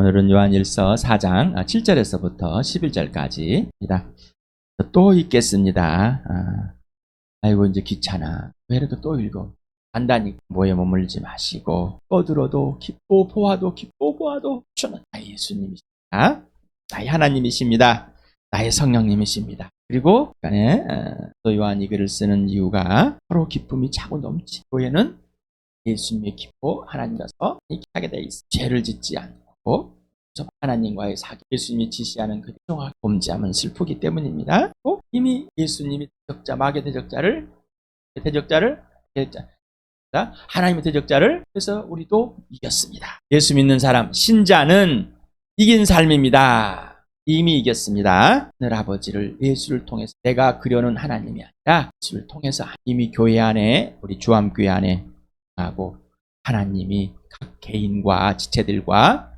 오늘은 요한일서 4장 7절에서부터 11절까지입니다. 또 읽겠습니다. 아이고 이제 귀찮아. 왜라도 또 읽어. 간단히 뭐에 머물지 마시고 떠들어도 깊고 보아도 깊고 보아도 저는 나의 예수님이십니다. 나의 하나님이십니다. 나의 성령님이십니다. 그리고 또 요한이 글을 쓰는 이유가 서로 기쁨이 차고 넘치. 교회는 예수님의 기뻐 하나님께서 하게 돼 있어. 죄를 짓지 않고 하나님과의 사귐, 예수님이 지시하는 그 정확 범죄하면 슬프기 때문입니다. 이미 예수님이 마귀의 대적자를 하나님의 대적자를 해서 우리도 이겼습니다. 예수 믿는 사람, 신자는 이긴 삶입니다. 이미 이겼습니다. 하늘 아버지를 예수를 통해서 내가 그려는 하나님이 아니라 예수를 통해서 이미 교회 안에 우리 주암교회 안에 하고 하나님이 각 개인과 지체들과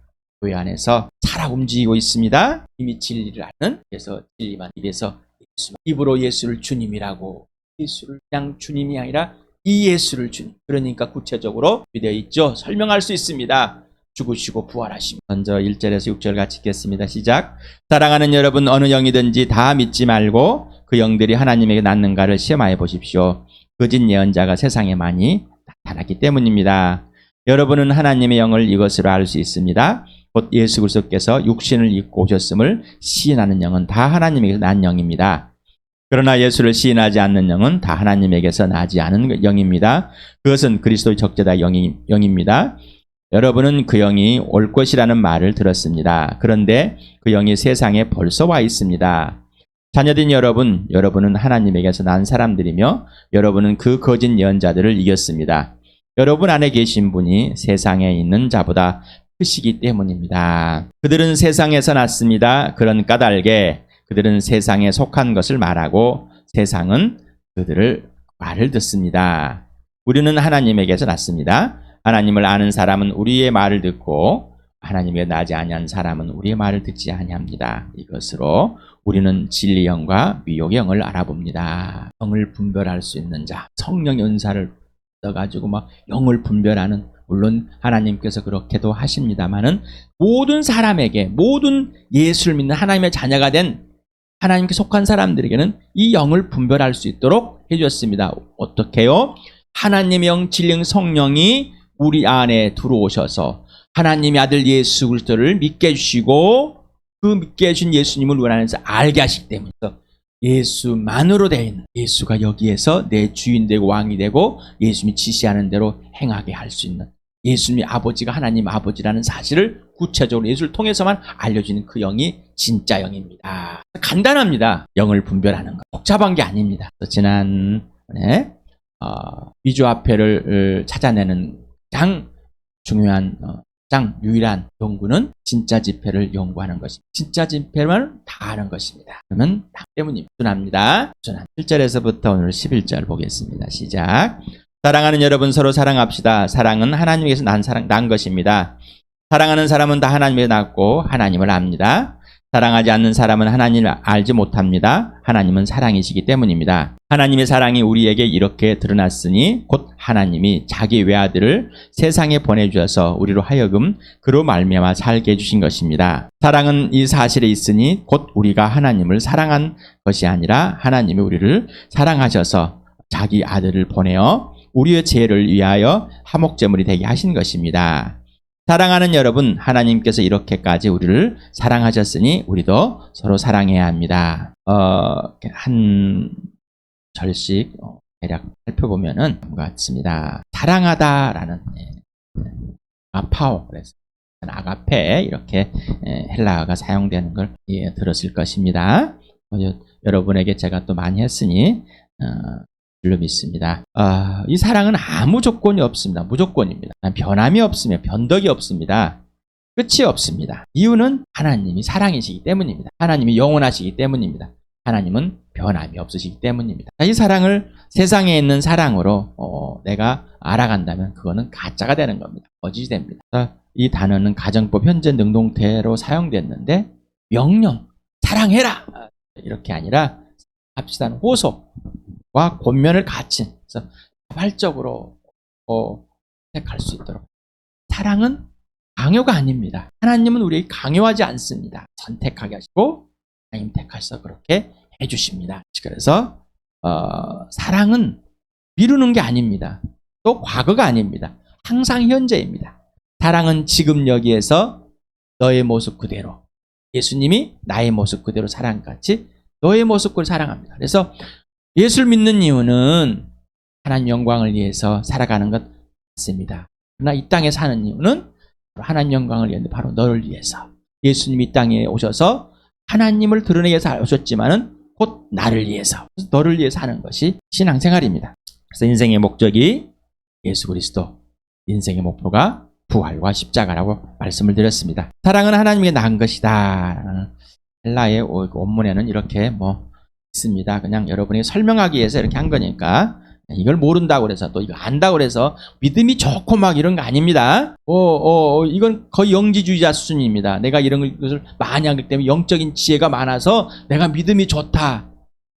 교회 안에서 살아 움직이고 있습니다. 이미 진리를 아는, 그래서 진리만 입에서 입으로 예수를 주님이라고, 예수를 그냥 주님이 아니라 이 예수를 주님, 그러니까 구체적으로 되어 있죠. 설명할 수 있습니다. 죽으시고 부활하심. 먼저 1절에서 6절 같이 읽겠습니다. 시작. 사랑하는 여러분, 어느 영이든지 다 믿지 말고 그 영들이 하나님에게 낫는가를 시험하여 보십시오. 거짓 예언자가 세상에 많이 나타났기 때문입니다. 여러분은 하나님의 영을 이것으로 알 수 있습니다. 곧 예수 그리스도께서 육신을 입고 오셨음을 시인하는 영은 다 하나님에게서 난 영입니다. 그러나 예수를 시인하지 않는 영은 다 하나님에게서 나지 않은 영입니다. 그것은 그리스도의 적재다 영입니다. 여러분은 그 영이 올 것이라는 말을 들었습니다. 그런데 그 영이 세상에 벌써 와 있습니다. 자녀된 여러분은 하나님에게서 난 사람들이며 여러분은 그 거짓 예언자들을 이겼습니다. 여러분 안에 계신 분이 세상에 있는 자보다 크시기 때문입니다. 그들은 세상에서 났습니다. 그런 까닭에 그들은 세상에 속한 것을 말하고 세상은 그들을 말을 듣습니다. 우리는 하나님에게서 났습니다. 하나님을 아는 사람은 우리의 말을 듣고 하나님에게 나지 아니한 사람은 우리의 말을 듣지 아니합니다. 이것으로 우리는 진리 영과 미혹의 영을 알아봅니다. 영을 분별할 수 있는 자, 성령의 은사를 써가지고 막 영을 분별하는, 물론 하나님께서 그렇게도 하십니다만은 모든 사람에게, 모든 예수를 믿는 하나님의 자녀가 된 하나님께 속한 사람들에게는 이 영을 분별할 수 있도록 해주셨습니다. 어떻게요? 하나님의 영, 진리 성령이 우리 안에 들어오셔서 하나님의 아들 예수 그리스도를 믿게 해주시고 그 믿게 해준 예수님을 우리 안에서 알게 하시기 때문에 예수만으로 되어 있는, 예수가 여기에서 내 주인 되고 왕이 되고 예수님이 지시하는 대로 행하게 할 수 있는, 예수님이 아버지가 하나님 아버지라는 사실을 구체적으로 예수를 통해서만 알려주는 그 영이 진짜 영입니다. 간단합니다. 영을 분별하는 것. 복잡한 게 아닙니다. 지난번에 위조화폐를 찾아내는 가장 중요한, 가장 유일한 연구는 진짜 지폐를 연구하는 것입니다. 진짜 지폐만 다 아는 것입니다. 그러면 당 때문입니다. 순합니다. 7절에서부터 오늘 11절 보겠습니다. 시작. 사랑하는 여러분, 서로 사랑합시다. 사랑은 하나님에게서 난 것입니다. 사랑하는 사람은 다 하나님에게 낳고 하나님을 압니다. 사랑하지 않는 사람은 하나님을 알지 못합니다. 하나님은 사랑이시기 때문입니다. 하나님의 사랑이 우리에게 이렇게 드러났으니 곧 하나님이 자기 외아들을 세상에 보내주셔서 우리로 하여금 그로 말미암아 살게 해주신 것입니다. 사랑은 이 사실에 있으니 곧 우리가 하나님을 사랑한 것이 아니라 하나님이 우리를 사랑하셔서 자기 아들을 보내어 우리의 죄를 위하여 화목제물이 되게 하신 것입니다. 사랑하는 여러분, 하나님께서 이렇게까지 우리를 사랑하셨으니 우리도 서로 사랑해야 합니다. 한 절씩 대략 살펴보면은 같습니다. 사랑하다라는 아파오, 그래서 아가페, 이렇게 헬라어가 사용되는 걸 들었을 것입니다. 여러분에게 제가 또 많이 했으니 줄로 믿습니다. 이 사랑은 아무 조건이 없습니다. 무조건입니다. 변함이 없으며 변덕이 없습니다. 끝이 없습니다. 이유는 하나님이 사랑이시기 때문입니다. 하나님이 영원하시기 때문입니다. 하나님은 변함이 없으시기 때문입니다. 이 사랑을 세상에 있는 사랑으로 내가 알아간다면 그거는 가짜가 되는 겁니다. 거짓이 됩니다. 이 단어는 가정법 현재 능동태로 사용됐는데 명령, 사랑해라! 이렇게 아니라 합시다는 호소와 권면을 갖춘, 그래서 자발적으로 택할 수 있도록. 사랑은 강요가 아닙니다. 하나님은 우리에게 강요하지 않습니다. 선택하게 하시고 하나님 택하셔서 그렇게 해주십니다. 그래서 사랑은 미루는 게 아닙니다. 또 과거가 아닙니다. 항상 현재입니다. 사랑은 지금 여기에서 너의 모습 그대로, 예수님이 나의 모습 그대로 사랑같이 너의 모습 그대로 사랑합니다. 그래서 예수를 믿는 이유는 하나님 영광을 위해서 살아가는 것 같습니다. 그러나 이 땅에 사는 이유는 하나님 영광을 위해서 바로 너를 위해서. 예수님이 이 땅에 오셔서 하나님을 드러내기 위해서 오셨지만은 곧 나를 위해서, 너를 위해서 하는 것이 신앙생활입니다. 그래서 인생의 목적이 예수 그리스도, 인생의 목표가 부활과 십자가라고 말씀을 드렸습니다. 사랑은 하나님에게 난 것이다. 헬라의 원문에는 이렇게 있습니다. 그냥 여러분이 설명하기 위해서 이렇게 한 거니까. 이걸 모른다고 그래서 또 이거 안다고 그래서 믿음이 좋고 막 이런 거 아닙니다. 이건 거의 영지주의자 수준입니다. 내가 이런 것을 많이 하기 때문에 영적인 지혜가 많아서 내가 믿음이 좋다.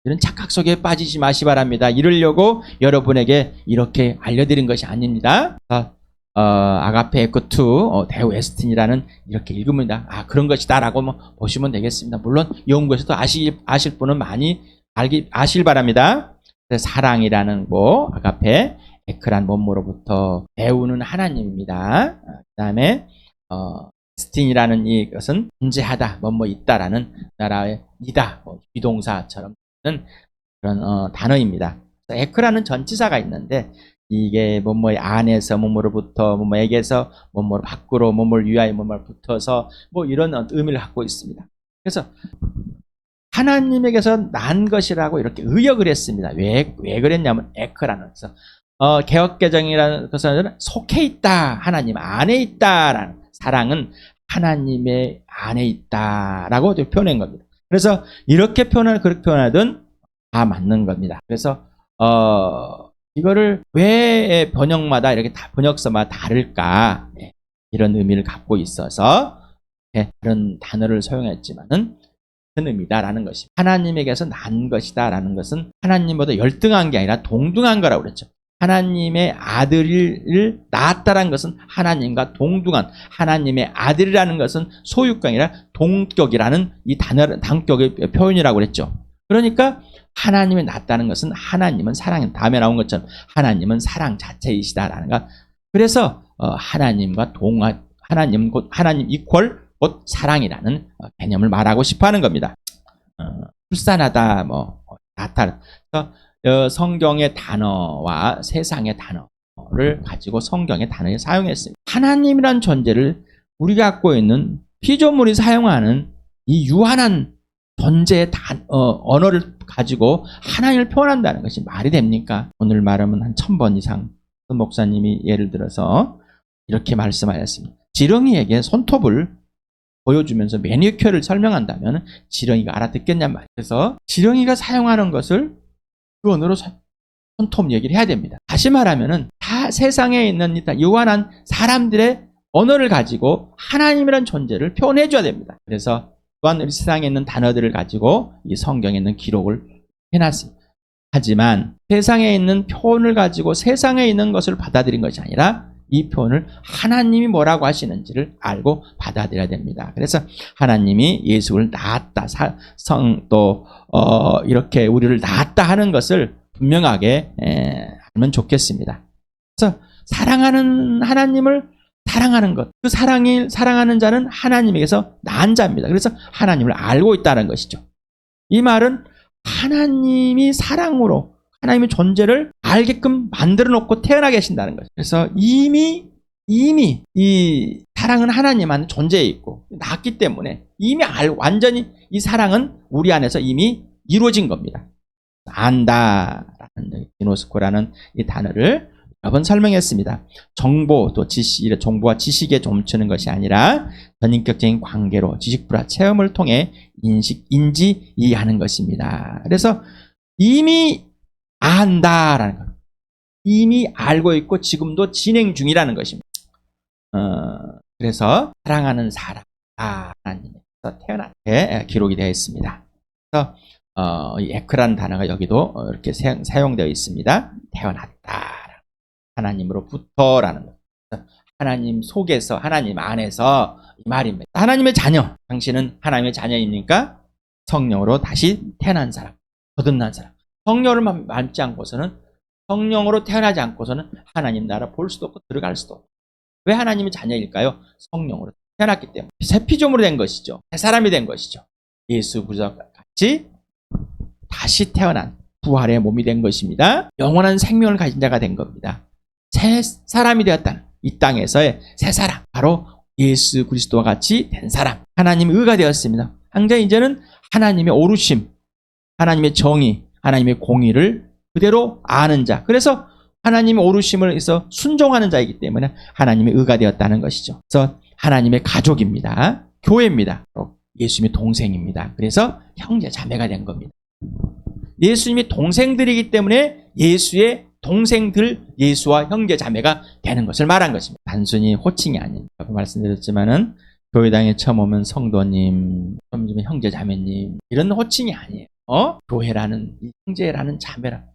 이런 착각 속에 빠지지 마시 바랍니다. 이러려고 여러분에게 이렇게 알려드린 것이 아닙니다. 아가페 에코2 대우 에스틴이라는 이렇게 읽으면 그런 것이다라고 보시면 되겠습니다. 물론 연구에서도 아실 분은 많이 아실 바랍니다. 사랑이라는 아가페 에크란 원모로부터 배우는 하나님입니다. 그 다음에 스틴이라는 이것은 존재하다, 있다라는 나라의 이다, 비동사처럼 그런 단어입니다. 에크라는 전치사가 있는데 이게 뭐뭐의 안에서 뭐뭐로부터 뭐뭐에게서 뭐뭐 밖으로 뭐뭐를 위하여 뭐뭐를 붙어서 이런 의미를 갖고 있습니다. 그래서 하나님에게서 난 것이라고 이렇게 의역을 했습니다. 왜 그랬냐면 에크라는 것은 개역개정이라는 것은 속해 있다, 하나님 안에 있다라는, 사랑은 하나님의 안에 있다라고 표현한 겁니다. 그래서 이렇게 그렇게 표현하든 다 맞는 겁니다. 그래서 이거를 왜 번역마다 이렇게 번역서마다 다를까, 이런 의미를 갖고 있어서 다른 단어를 사용했지만은 같은 의미다라는 것입니다. 하나님에게서 난 것이다라는 것은 하나님보다 열등한 게 아니라 동등한 거라고 그랬죠. 하나님의 아들을 낳았다라는 것은 하나님과 동등한, 하나님의 아들이라는 것은 소유격이 아니라 동격이라는 이 단격의 표현이라고 그랬죠. 그러니까 하나님이 낳았다는 것은 하나님은 사랑, 다음에 나온 것처럼 하나님은 사랑 자체이시다라는 것. 그래서 하나님과 하나님 이퀄 곧 사랑이라는 개념을 말하고 싶어하는 겁니다. 출산하다, 낳다. 그래서 성경의 단어와 세상의 단어를 가지고 성경의 단어를 사용했습니다. 하나님이란 존재를 우리가 갖고 있는 피조물이 사용하는 이 유한한 존재의 언어를 가지고 하나님을 표현한다는 것이 말이 됩니까? 오늘 말하면 한 1000번 이상 목사님이 예를 들어서 이렇게 말씀하셨습니다. 지렁이에게 손톱을 보여주면서 매니큐어를 설명한다면 지렁이가 알아듣겠냔 말이에요. 그래서 지렁이가 사용하는 것을 그 언어로 손톱 얘기를 해야 됩니다. 다시 말하면은 다 세상에 있는 유한한 사람들의 언어를 가지고 하나님이란 존재를 표현해 줘야 됩니다. 그래서 또한 우리 세상에 있는 단어들을 가지고 이 성경에 있는 기록을 해놨습니다. 하지만 세상에 있는 표현을 가지고 세상에 있는 것을 받아들인 것이 아니라 이 표현을 하나님이 뭐라고 하시는지를 알고 받아들여야 됩니다. 그래서 하나님이 예수를 낳았다, 이렇게 우리를 낳았다 하는 것을 분명하게 알면 좋겠습니다. 그래서 사랑하는 하나님을 사랑하는 것, 그 사랑하는 자는 하나님에게서 난 자입니다. 그래서 하나님을 알고 있다는 것이죠. 이 말은 하나님이 사랑으로 하나님의 존재를 알게끔 만들어 놓고 태어나 계신다는 거죠. 그래서 이미 이 사랑은 하나님 안에 존재해 있고 낳았기 때문에 이미 완전히 이 사랑은 우리 안에서 이미 이루어진 겁니다. 안다라는 기노스코라는 이 단어를 여러 번 설명했습니다. 정보 또 지식, 정보와 지식에 멈추는 것이 아니라 전인격적인 관계로 지식불화 체험을 통해 인지 이해하는 것입니다. 그래서 이미 안다라는 것, 이미 알고 있고 지금도 진행 중이라는 것입니다. 그래서 사랑하는 사람, 하나님에서 태어났게 기록이 되어 있습니다. 그래서 이 에크라는 단어가 여기도 이렇게 사용되어 있습니다. 태어났다, 하나님으로부터라는 것. 하나님 속에서, 하나님 안에서 이 말입니다. 하나님의 자녀, 당신은 하나님의 자녀입니까? 성령으로 다시 태어난 사람, 거듭난 사람. 성령을 닮지 않고서는, 성령으로 태어나지 않고서는 하나님 나라 볼 수도 없고 들어갈 수도 없고. 왜 하나님의 자녀일까요? 성령으로 태어났기 때문에. 새 피조물이 된 것이죠. 새 사람이 된 것이죠. 예수 그리스도와 같이 다시 태어난 부활의 몸이 된 것입니다. 영원한 생명을 가진 자가 된 겁니다. 새 사람이 되었다는, 이 땅에서의 새 사람, 바로 예수 그리스도와 같이 된 사람, 하나님의 의가 되었습니다. 당장 이제는 하나님의 오르심, 하나님의 정의, 하나님의 공의를 그대로 아는 자, 그래서 하나님의 오르심을 해서 순종하는 자이기 때문에 하나님의 의가 되었다는 것이죠. 그래서 하나님의 가족입니다. 교회입니다. 예수님의 동생입니다. 그래서 형제 자매가 된 겁니다. 예수님이 동생들이기 때문에 예수의 동생들, 예수와 형제 자매가 되는 것을 말한 것입니다. 단순히 호칭이 아닙니다. 말씀드렸지만은 교회당에 처음 오면 성도님, 좀 형제 자매님, 이런 호칭이 아니에요. 교회라는, 형제라는, 자매라는,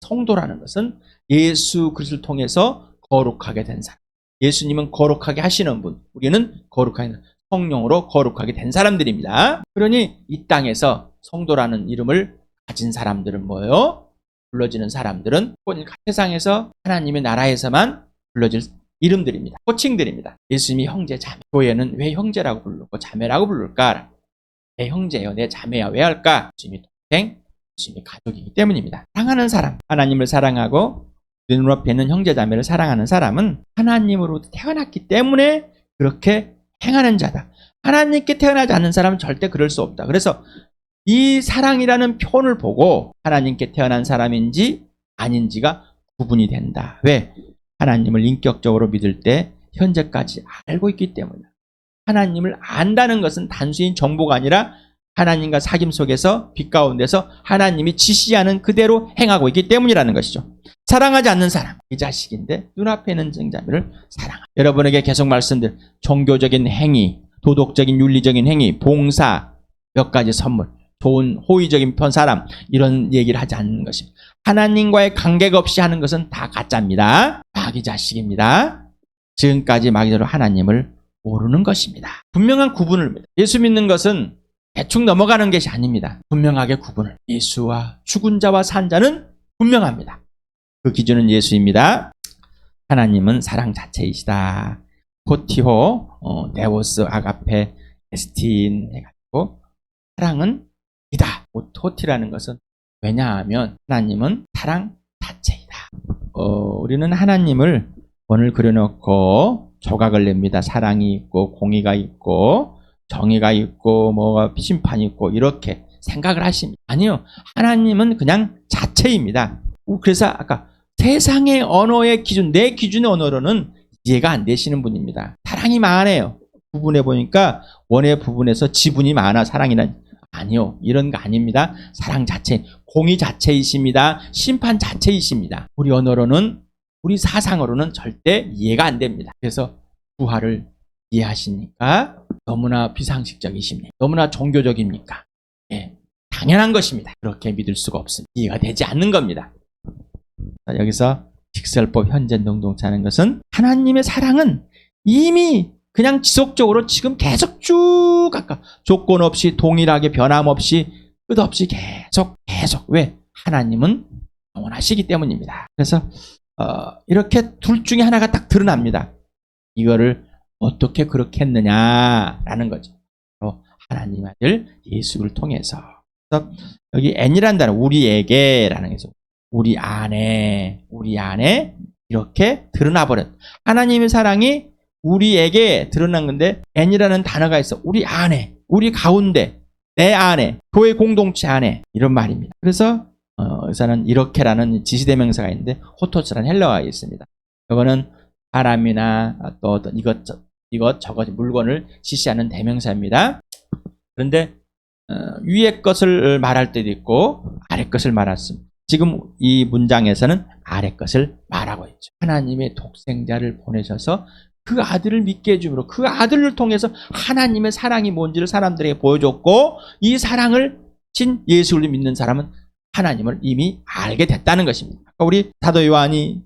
성도라는 것은 예수 그리스도를 통해서 거룩하게 된 사람. 예수님은 거룩하게 하시는 분, 우리는 거룩하게, 성령으로 거룩하게 된 사람들입니다. 그러니 이 땅에서 성도라는 이름을 가진 사람들은 뭐예요? 불러지는 사람들은 세상에서 하나님의 나라에서만 불러질 이름들입니다. 호칭들입니다. 예수님이 형제, 자매. 교회는 왜 형제라고 부르고 자매라고 부를까? 내 형제요, 내 자매야 왜 할까? 예수님이 동생, 예수님이 가족이기 때문입니다. 사랑하는 사람, 하나님을 사랑하고 눈앞에 있는 형제, 자매를 사랑하는 사람은 하나님으로부터 태어났기 때문에 그렇게 행하는 자다. 하나님께 태어나지 않는 사람은 절대 그럴 수 없다. 그래서 이 사랑이라는 표현을 보고 하나님께 태어난 사람인지 아닌지가 구분이 된다. 왜? 하나님을 인격적으로 믿을 때 현재까지 알고 있기 때문이다. 하나님을 안다는 것은 단순히 정보가 아니라 하나님과 사귐 속에서 빛 가운데서 하나님이 지시하는 그대로 행하고 있기 때문이라는 것이죠. 사랑하지 않는 사람, 이 자식인데 눈앞에 있는 자매를 사랑하라. 여러분에게 계속 말씀드린 종교적인 행위, 도덕적인 윤리적인 행위, 봉사, 몇 가지 선물, 좋은 호의적인 사람, 이런 얘기를 하지 않는 것입니다. 하나님과의 관계가 없이 하는 것은 다 가짜입니다. 마귀 자식입니다. 지금까지 마귀대로 하나님을 모르는 것입니다. 분명한 구분을, 예수 믿는 것은 대충 넘어가는 것이 아닙니다. 분명하게 구분을. 예수와 죽은 자와 산 자는 분명합니다. 그 기준은 예수입니다. 하나님은 사랑 자체이시다. 포티호, 데오스, 아가페, 에스틴 해가지고 사랑은 이다. 호티라는 것은 왜냐하면 하나님은 사랑 자체이다. 우리는 하나님을 원을 그려놓고 조각을 냅니다. 사랑이 있고 공의가 있고 정의가 있고 뭐가 심판이 있고 이렇게 생각을 하십니다. 아니요. 하나님은 그냥 자체입니다. 그래서 아까 세상의 언어의 기준, 내 기준의 언어로는 이해가 안 되시는 분입니다. 사랑이 많아요. 부분해 보니까 원의 부분에서 지분이 많아. 사랑이란 아니요. 이런 거 아닙니다. 사랑 자체, 공의 자체이십니다. 심판 자체이십니다. 우리 언어로는, 우리 사상으로는 절대 이해가 안 됩니다. 그래서 부활을 이해하십니까? 너무나 비상식적이십니까? 너무나 종교적입니까? 예, 당연한 것입니다. 그렇게 믿을 수가 없습니다. 이해가 되지 않는 겁니다. 여기서 직설법 현재능동차는 것은 하나님의 사랑은 이미 그냥 지속적으로 지금 계속 쭉 아까 조건 없이 동일하게 변함없이 끝없이 계속 왜? 하나님은 영원하시기 때문입니다. 그래서 이렇게 둘 중에 하나가 딱 드러납니다. 이거를 어떻게 그렇게 했느냐라는 거죠. 하나님 아들 예수를 통해서. 그래서 여기 N이라는 단어, 우리에게라는 것이죠. 우리 안에 이렇게 드러나 버렸. 하나님의 사랑이 우리에게 드러난 건데 N이라는 단어가 있어. 우리 안에, 우리 가운데, 내 안에, 교회 공동체 안에 이런 말입니다. 그래서 여기서는 이렇게라는 지시대명사가 있는데 호토스라는 헬라어가 있습니다. 이거는 사람이나 또 어떤 이것 저것 물건을 지시하는 대명사입니다. 그런데 위의 것을 말할 때도 있고 아래 것을 말했습니다. 지금 이 문장에서는 아래 것을 말하고 있죠. 하나님의 독생자를 보내셔서 그 아들을 믿게 해줌으로 그 아들을 통해서 하나님의 사랑이 뭔지를 사람들에게 보여줬고 이 사랑을 신 예수를 믿는 사람은 하나님을 이미 알게 됐다는 것입니다. 아까 우리 사도 요한이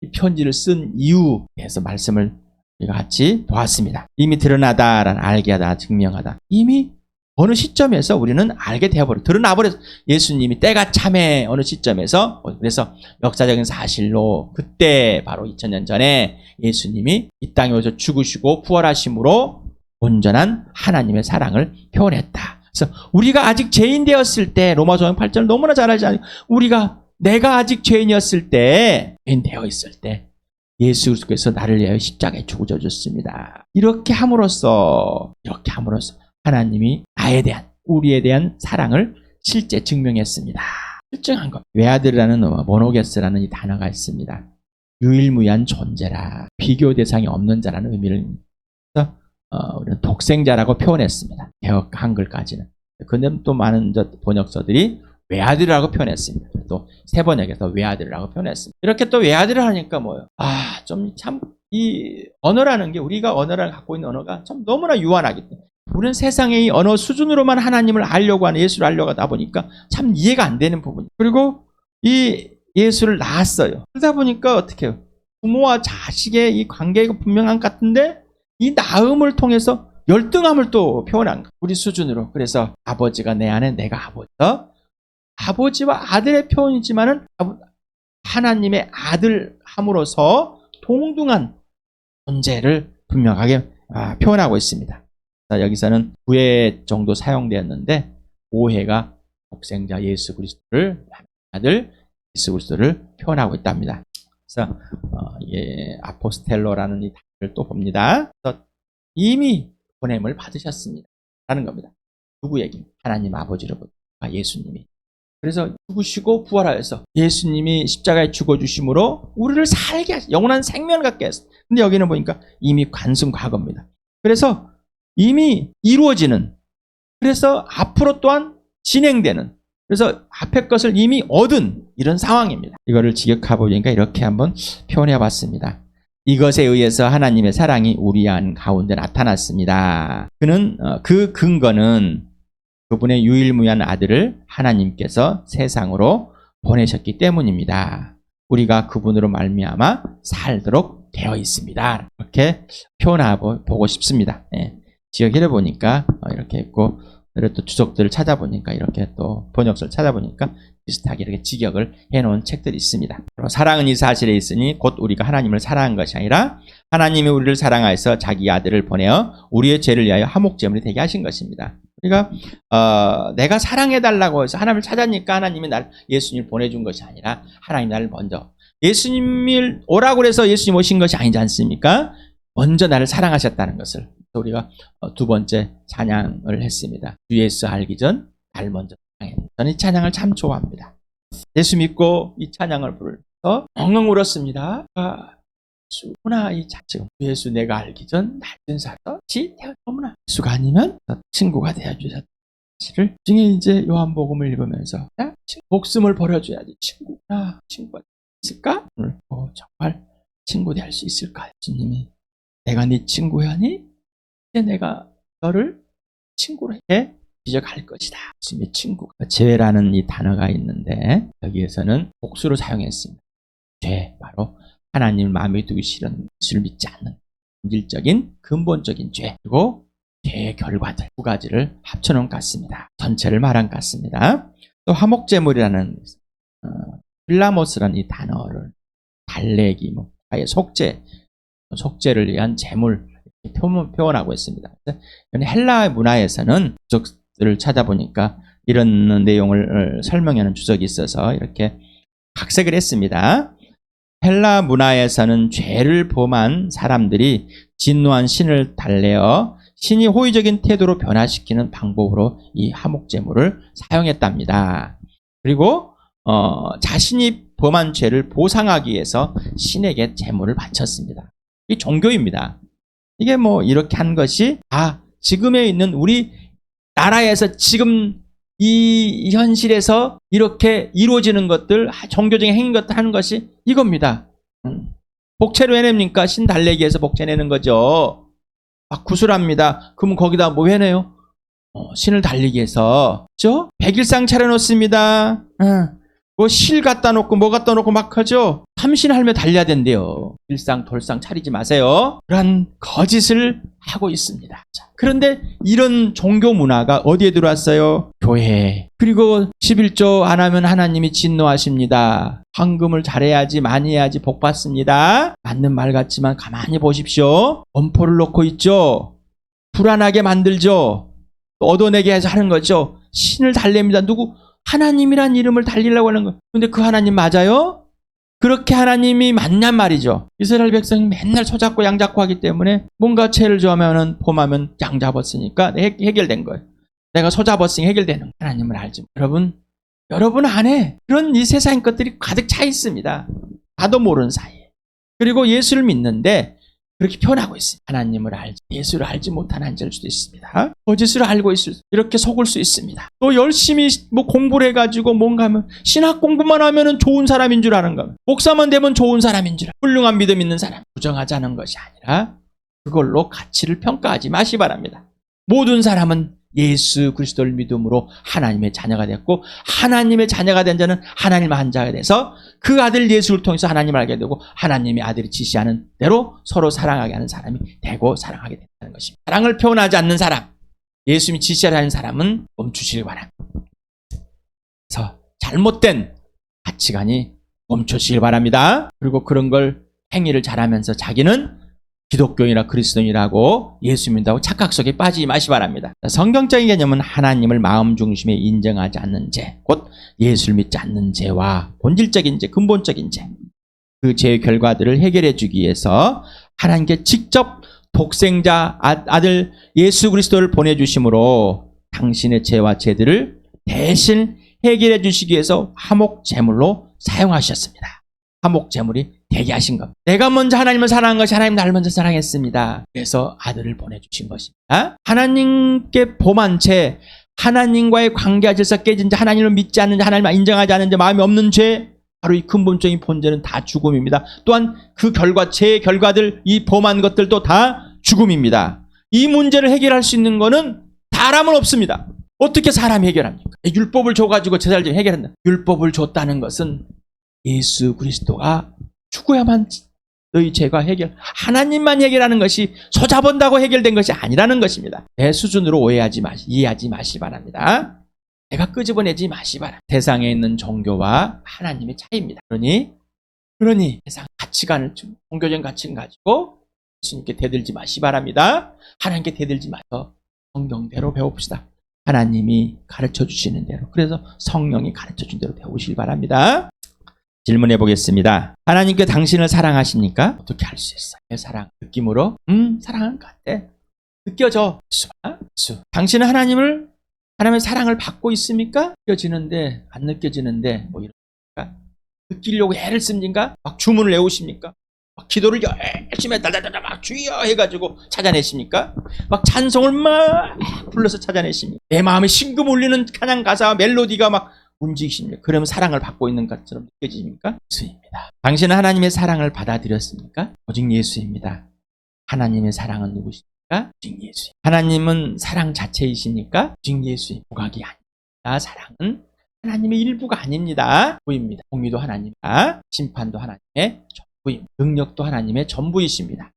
이 편지를 쓴 이유에서 말씀을 우리가 같이 보았습니다. 이미 드러나다라는 알게 하다, 증명하다. 이미 어느 시점에서 우리는 알게 되어버려. 드러나버려서 예수님이 때가 참해 어느 시점에서. 그래서 역사적인 사실로 그때 바로 2000년 전에 예수님이 이 땅에 오셔서 죽으시고 부활하심으로 온전한 하나님의 사랑을 표현했다. 그래서 우리가 아직 죄인 되었을 때, 로마서 8절 너무나 잘 알지 않아요? 내가 아직 죄인이었을 때, 죄인 되어 있을 때 예수 그리스도께서 나를 위하여 십자가에 죽어주셨습니다. 이렇게 함으로써 하나님이 우리에 대한 사랑을 실제 증명했습니다. 실증한 것. 외아들이라는 모노게스라는 이 단어가 있습니다. 유일무이한 존재라, 비교 대상이 없는 자라는 의미를 우리는 독생자라고 표현했습니다. 개역 한글까지는. 근데 또 많은 번역서들이 외아들이라고 표현했습니다. 또 새 번역에서 외아들이라고 표현했습니다. 이렇게 또 외아들을 하니까 뭐예요? 이 언어라는 게, 우리가 언어를 갖고 있는 언어가 참 너무나 유한하기 때문에 우리는 세상의 이 언어 수준으로만 하나님을 알려고 하는, 예수를 알려고 하다 보니까 참 이해가 안 되는 부분이에요. 그리고 이 예수를 낳았어요. 그러다 보니까 어떻게 해요? 부모와 자식의 이 관계가 분명한 것 같은데 이 낳음을 통해서 열등함을 또 표현한 거예요. 우리 수준으로. 그래서 아버지가 내 안에, 내가 아버지와 아들의 표현이지만은 하나님의 아들함으로서 동등한 존재를 분명하게 표현하고 있습니다. 여기서는 9회 정도 사용되었는데 5회가 독생자 예수 그리스도를, 아들 예수 그리스도를 표현하고 있답니다. 그래서 아포스텔로라는 이 단어를 또 봅니다. 그래서 이미 보냄을 받으셨습니다 라는 겁니다. 누구에게? 하나님 아버지로부터 예수님이. 그래서 죽으시고 부활하여서 예수님이 십자가에 죽어주심으로 우리를 살게 하시, 영원한 생명을 갖게 했어요. 근데 여기는 보니까 이미 관승 과거입니다. 그래서 이미 이루어지는, 그래서 앞으로 또한 진행되는, 그래서 앞에 것을 이미 얻은 이런 상황입니다. 이거를 직역하고 보니까 이렇게 한번 표현해 봤습니다. 이것에 의해서 하나님의 사랑이 우리 안 가운데 나타났습니다. 그 근거는 그분의 유일무이한 아들을 하나님께서 세상으로 보내셨기 때문입니다. 우리가 그분으로 말미암아 살도록 되어 있습니다. 이렇게 표현하고 보고 싶습니다. 지역해를 보니까 이렇게 있고, 또 주석들을 찾아보니까, 이렇게 또 번역서를 찾아보니까 비슷하게 이렇게 직역을 해놓은 책들이 있습니다. 사랑은 이 사실에 있으니 곧 우리가 하나님을 사랑한 것이 아니라 하나님이 우리를 사랑하여서 자기 아들을 보내어 우리의 죄를 위하여 화목제물이 되게 하신 것입니다. 그러니까 내가 사랑해달라고 해서 하나님을 찾았니까 하나님이 예수님을 보내준 것이 아니라 하나님이 나를 먼저, 예수님을 오라고 해서 예수님 오신 것이 아니지 않습니까? 먼저 나를 사랑하셨다는 것을 우리가 두 번째 찬양을 했습니다. 주 예수 알기 전 날 먼저 사랑했다. 저는 이 찬양을 참 좋아합니다. 예수 믿고 이 찬양을 부르면서 엉엉 울었습니다. 예수구나, 이 지금 예수 내가 알기 전 날 사람이 되었구나. 예수가 아니면 친구가 되어주셨다. 사실을 중에 이제 요한복음을 읽으면서 목숨을 버려줘야지 친구가 있을까? 오늘 정말 친구 될 수 있을까? 예수님이 내가 네 친구야니? 이제 내가 너를 친구로 해 지적할 것이다. 예수님의 친구. 죄라는 이 단어가 있는데 여기에서는 복수로 사용했습니다. 죄, 바로 하나님을 마음에 두기 싫은, 예수를 믿지 않는 본질적인 근본적인 죄, 그리고 죄의 결과들 두 가지를 합쳐놓은 것 같습니다. 전체를 말한 것 같습니다. 또 화목제물이라는 필라모스라는 이 단어를 달래기, 아예 속죄를 위한 제물 이렇게 표현하고 있습니다. 헬라 문화에서는 주석들을 찾아보니까 이런 내용을 설명하는 주석이 있어서 이렇게 각색을 했습니다. 헬라 문화에서는 죄를 범한 사람들이 진노한 신을 달래어 신이 호의적인 태도로 변화시키는 방법으로 이 화목제물을 사용했답니다. 그리고 자신이 범한 죄를 보상하기 위해서 신에게 제물을 바쳤습니다. 이 종교입니다. 이게 이렇게 한 것이 지금에 있는 우리 나라에서 지금 이 현실에서 이렇게 이루어지는 것들, 종교적인 행위 것들 하는 것이 이겁니다. 복채를 왜 냅니까? 신 달래기 위해서 복채 내는 거죠. 구슬합니다. 그러면 거기다 뭐 왜 내요? 신을 달리기 위해서. 그죠? 백일상 차려놓습니다. 뭐 실 갖다 놓고 뭐 갖다 놓고 막 하죠. 삼신할매 달려야 된대요. 일상돌상 차리지 마세요. 그런 거짓을 하고 있습니다. 자, 그런데 이런 종교 문화가 어디에 들어왔어요? 교회에. 그리고 11조 안 하면 하나님이 진노하십니다. 헌금을 잘해야지, 많이 해야지 복 받습니다. 맞는 말 같지만 가만히 보십시오. 엄포를 놓고 있죠. 불안하게 만들죠. 얻어내게 해서 하는 거죠. 신을 달랩니다. 누구? 하나님이란 이름을 달리려고 하는 거예요. 근데 그 하나님 맞아요? 그렇게 하나님이 맞냔 말이죠. 이스라엘 백성이 맨날 소 잡고 양 잡고 하기 때문에 뭔가 죄를 저하면은 봄하면 양 잡았으니까 해결된 거예요. 내가 소 잡았으니 해결되는 거예요. 하나님을 알지. 여러분 안에 그런 이 세상 것들이 가득 차 있습니다. 나도 모르는 사이에. 그리고 예수를 믿는데 그렇게 표현하고 있습니다. 하나님을 알지, 예수를 알지 못한 한자일 수도 있습니다. 거짓을 알고 있을 수, 이렇게 속을 수 있습니다. 또 열심히 뭐 공부를 해가지고 뭔가 하면 신학 공부만 하면은 좋은 사람인 줄 아는 겁니다. 목사만 되면 좋은 사람인 줄, 훌륭한 믿음 있는 사람. 부정하자는 것이 아니라 그걸로 가치를 평가하지 마시 바랍니다. 모든 사람은 예수 그리스도를 믿음으로 하나님의 자녀가 됐고, 하나님의 자녀가 된 자는 하나님의 한 자가 돼서 그 아들 예수를 통해서 하나님을 알게 되고, 하나님의 아들이 지시하는 대로 서로 사랑하게 하는 사람이 되고 사랑하게 된다는 것입니다. 사랑을 표현하지 않는 사람, 예수님이 지시하는 사람은 멈추시기 바랍니다. 그래서 잘못된 가치관이 멈추시길 바랍니다. 그리고 그런 걸 행위를 잘하면서 자기는 기독교인이라 그리스도인이라고 예수 믿는다고 착각 속에 빠지지 마시 바랍니다. 성경적인 개념은 하나님을 마음 중심에 인정하지 않는 죄, 곧 예수를 믿지 않는 죄와 본질적인 죄, 근본적인 죄, 그 죄의 결과들을 해결해 주기 위해서 하나님께 직접 독생자 아들 예수 그리스도를 보내주심으로 당신의 죄와 죄들을 대신 해결해 주시기 위해서 화목 제물로 사용하셨습니다. 화목 제물이 되게 하신 겁니다. 내가 먼저 하나님을 사랑한 것이 하나님 나를 먼저 사랑했습니다. 그래서 아들을 보내주신 것입니다. 하나님께 범한 죄, 하나님과의 관계가 질서 깨진 죄, 하나님을 믿지 않는 죄, 하나님을 인정하지 않는 죄, 마음이 없는 죄, 바로 이 근본적인 본질은 다 죽음입니다. 또한 그 결과, 죄의 결과들, 이 범한 것들도 다 죽음입니다. 이 문제를 해결할 수 있는 것은 사람은 없습니다. 어떻게 사람이 해결합니까? 율법을 줘가지고 제사를 해결한다. 율법을 줬다는 것은 예수 그리스도가 죽어야만 너희 죄가 하나님만 해결하는 것이 소 잡은다고 해결된 것이 아니라는 것입니다. 내 수준으로 이해하지 마시 바랍니다. 내가 끄집어내지 마시 바랍니다. 세상에 있는 종교와 하나님의 차이입니다. 그러니 세상 가치관을, 종교적인 가치관 가지고 예수님께 대들지 마시 바랍니다. 하나님께 대들지 마서 성경대로 배웁시다. 하나님이 가르쳐 주시는 대로, 그래서 성령이 가르쳐 준 대로 배우시길 바랍니다. 질문해 보겠습니다. 하나님께 당신을 사랑하십니까? 어떻게 알 수 있어요? 내 사랑, 느낌으로? 사랑하는 것 같아. 느껴져. 당신은 하나님의 사랑을 받고 있습니까? 느껴지는데, 안 느껴지는데, 뭐 이런. 느끼려고 애를 씁니까? 막 주문을 외우십니까? 막 기도를 열심히 달달달달 막 주여 해가지고 찾아내십니까? 막 찬송을 막 불러서 찾아내십니까? 내 마음에 심금 울리는 찬양 가사와 멜로디가 막 움직이십니까? 그러면 사랑을 받고 있는 것처럼 느껴집니까? 예수입니다. 당신은 하나님의 사랑을 받아들였습니까? 오직 예수입니다. 하나님의 사랑은 누구십니까? 오직 예수. 하나님은 사랑 자체이십니까? 오직 예수의 조각이 아닙니다. 사랑은 하나님의 일부가 아닙니다. 전부입니다. 공의도 하나님입니다. 심판도 하나님의 전부입니다. 능력도 하나님의 전부이십니다.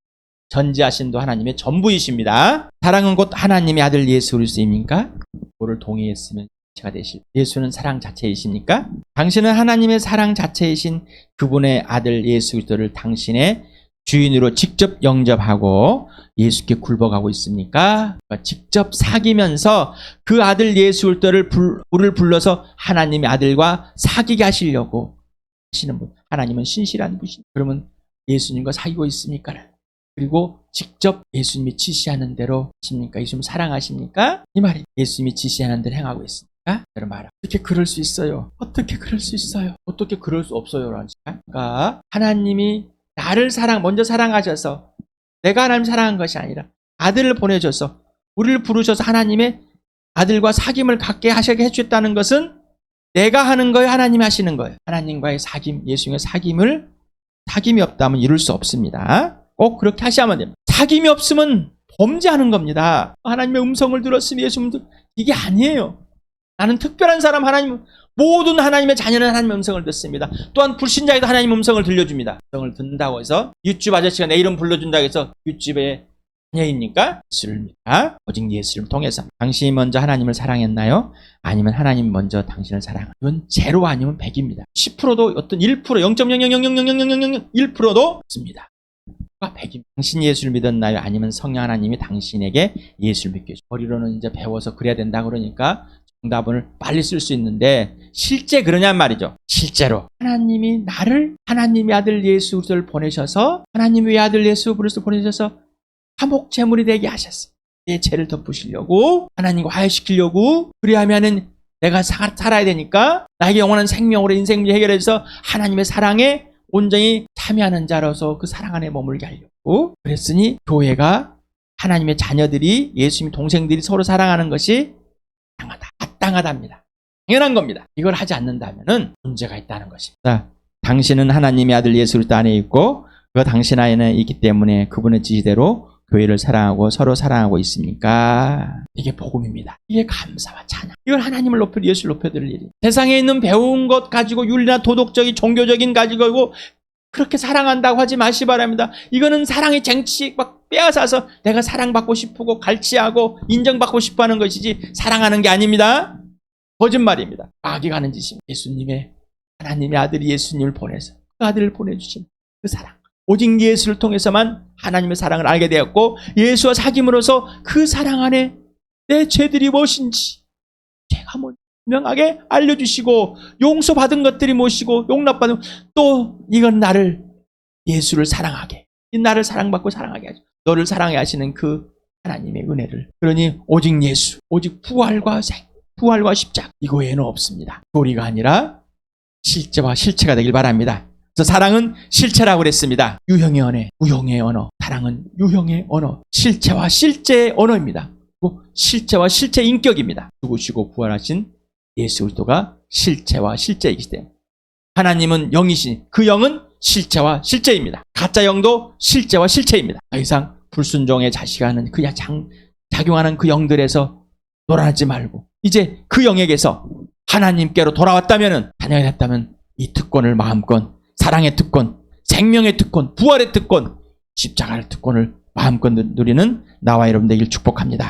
전지하심도 하나님의 전부이십니다. 사랑은 곧 하나님의 아들 예수 그리스도입니까? 그를 동의했으면 가 되실 예수는 사랑 자체이십니까? 당신은 하나님의 사랑 자체이신 그분의 아들 예수 그리스도를 당신의 주인으로 직접 영접하고 예수께 굴복하고 있습니까? 직접 사귀면서 그 아들 예수 그리스도를 불러서 하나님의 아들과 사귀게 하시려고 하시는 분. 하나님은 신실한 분이십니다. 그러면 예수님과 사귀고 있습니까? 그리고 직접 예수님이 지시하는 대로 하십니까? 예수님 사랑하십니까? 이 말이 예수님이 지시하는 대로 행하고 있습니다. 여러분 말아. 어떻게 그럴 수 있어요? 어떻게 그럴 수 있어요? 어떻게 그럴 수 없어요? 그러니까 하나님이 나를 먼저 사랑하셔서 내가 하나님 사랑한 것이 아니라 아들을 보내줘서 우리를 부르셔서 하나님의 아들과 사귐을 갖게 하시게 해주셨다는 것은 내가 하는 거예요? 하나님이 하시는 거예요? 하나님과의 사귐, 예수님의 사귐이 없다면 이룰 수 없습니다. 꼭 그렇게 하셔야만 됩니다. 사귐이 없으면 범죄하는 겁니다. 하나님의 음성을 들었으면 예수님도 이게 아니에요. 나는 특별한 사람, 하나님 모든 하나님의 자녀는 하나님의 음성을 듣습니다. 또한 불신자에도 하나님의 음성을 들려줍니다. 음성을 듣는다고 해서 윗집 아저씨가 내 이름 불러준다고 해서 윗집의 자녀입니까? 예수를 믿다. 오직 예수를 통해서. 당신이 먼저 하나님을 사랑했나요? 아니면 하나님이 먼저 당신을 사랑하나요? 이건 제로 아니면 100입니다. 10%도 어떤 1%, 0.0000001%도 없습니다. 100입니다. 당신이 예수를 믿었나요? 아니면 성령 하나님이 당신에게 예수를 믿게 해주세요. 머리로는 이제 배워서 그래야 된다 그러니까 정답을 빨리 쓸 수 있는데 실제 그러냔 말이죠. 실제로 하나님이 나를 하나님의 아들 예수 그리스도를 보내셔서 하나님의 아들 예수 그리스도를 보내셔서 화목 제물이 되게 하셨어요. 내 죄를 덮으시려고 하나님과 화해시키려고 그리하면은 내가 살아야 되니까 나에게 영원한 생명으로 인생 문제 해결해서 하나님의 사랑에 온전히 참여하는 자로서 그 사랑 안에 머물게 하려고 그랬으니 교회가 하나님의 자녀들이 예수님 동생들이 서로 사랑하는 것이 마땅하답니다. 당연한 겁니다. 이걸 하지 않는다면은 문제가 있다는 것입니다. 당신은 하나님의 아들 예수 그리스도 안에 있고 그 당신 안에 있기 때문에 그분의 지시대로 교회를 사랑하고 서로 사랑하고 있습니까? 이게 복음입니다. 이게 감사와 찬양. 이걸 하나님을 예수를 높여드릴 일이. 세상에 있는 배운 것 가지고 윤리나 도덕적인 종교적인 가지고 그렇게 사랑한다고 하지 마시 바랍니다. 이거는 사랑의 쟁취 막 빼앗아서 내가 사랑받고 싶고 갈취하고 인정받고 싶어하는 것이지 사랑하는 게 아닙니다. 거짓말입니다. 마귀가 하는 짓입니다. 예수님의 하나님의 아들이 예수님을 보내서 그 아들을 보내주신 그 사랑. 오직 예수를 통해서만 하나님의 사랑을 알게 되었고 예수와 사귐으로써 그 사랑 안에 내 죄들이 무엇인지 죄가 뭔지 분명하게 알려주시고 용서받은 것들이 무엇이고 용납받은 또 이건 나를 예수를 사랑하게 나를 사랑받고 사랑하게 하죠. 너를 사랑해 하시는 그 하나님의 은혜를 그러니 오직 예수 오직 부활과 십자가 이거 외에는 없습니다. 교리가 아니라 실제와 실체가 되길 바랍니다. 그래서 사랑은 실체라고 그랬습니다. 유형의 언어, 무형의 언어. 사랑은 유형의 언어, 실체와 실제의 언어입니다. 그리고 실체와 실제 인격입니다. 죽으시고 부활하신 예수 그리스도가 실체와 실제이기 때문에 하나님은 영이신 그 영은 실체와 실제입니다. 가짜 영도 실제와 실체입니다. 더 이상 불순종의 자식하는 그냥 작용하는 그 영들에서 놀아나지 말고 이제 그 영에게서 하나님께로 돌아왔다면 자녀가 됐다면 이 특권을 마음껏 사랑의 특권, 생명의 특권, 부활의 특권, 십자가의 특권을 마음껏 누리는 나와 여러분 되길 축복합니다.